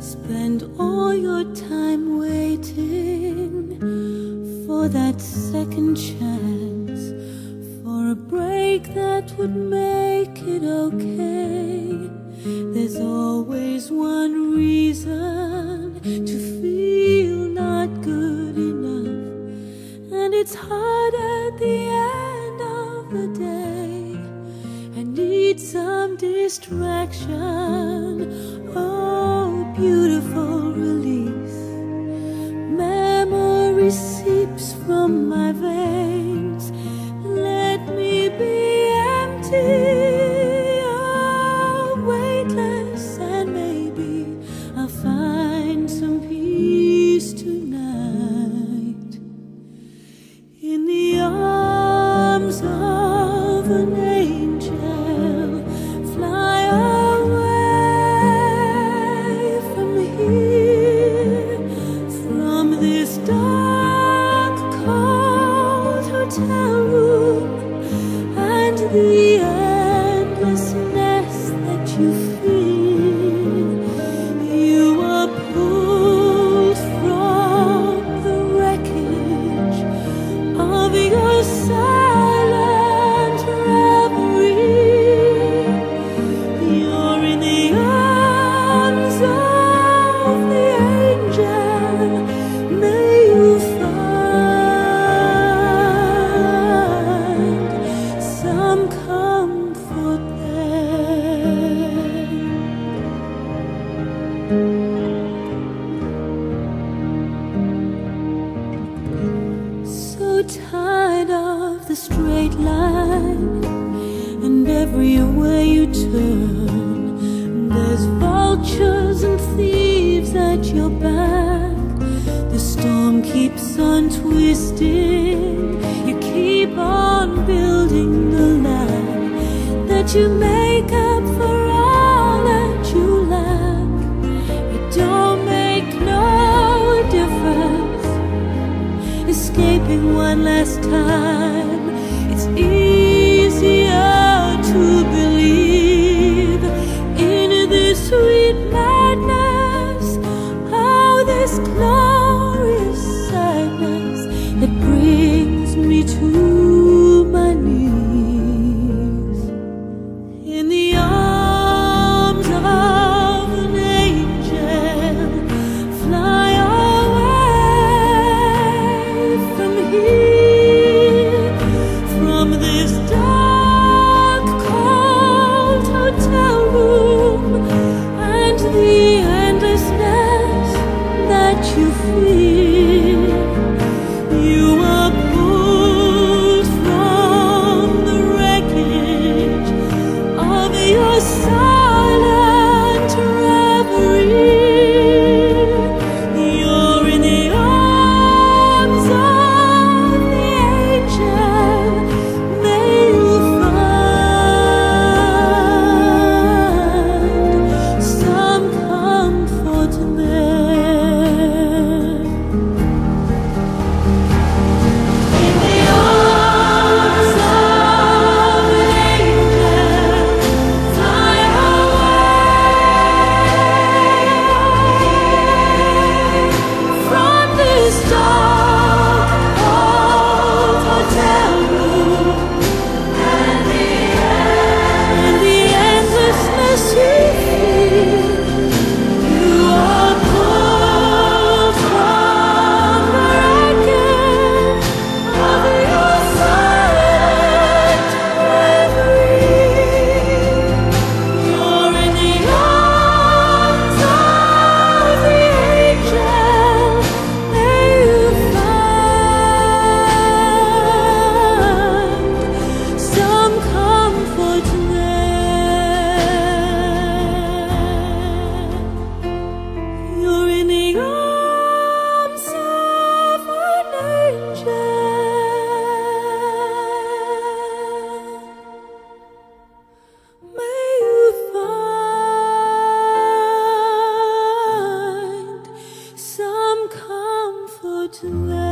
Spend all your time waiting for that second chance, for a break that would make it okay. There's always one reason to feel not good enough, and it's hard at the end of the day. I need some distraction, oh beautiful release. Memory seeps from my veins, let me be empty, oh weightless, and maybe I'll find some peace tonight in the arms of an angel. Fly away from here, from this dark, cold hotel room, and the endlessness that you feel. You are pulled from the wreckage of your silent reverie. You're in the arms of the angel. May you find some comfort there. So tired of the straight line, and everywhere you turn there's vultures and thieves at your back. The storm keeps on twisting, you keep on building the lie that you make up for all that you lack. It don't make no difference escaping one last time. It's easier to believe in this sweet madness, oh this glorious sadness that brings me to my knees. In the arms of an angel, fly away from here, from this dark, cold hotel room, and the endlessness that you feel. You are pulled from the wreckage of your silent reverie. You're in the arms of the angel. May you find some comfort there. In the arms of an angel, fly away from this dark, cold hotel room, and the endlessness you feel. You are pulled from the wreckage of your silent reverie. You're in the arms of the angel. May you find some comfort there. You're in the arms of an angel. May you find some comfort there.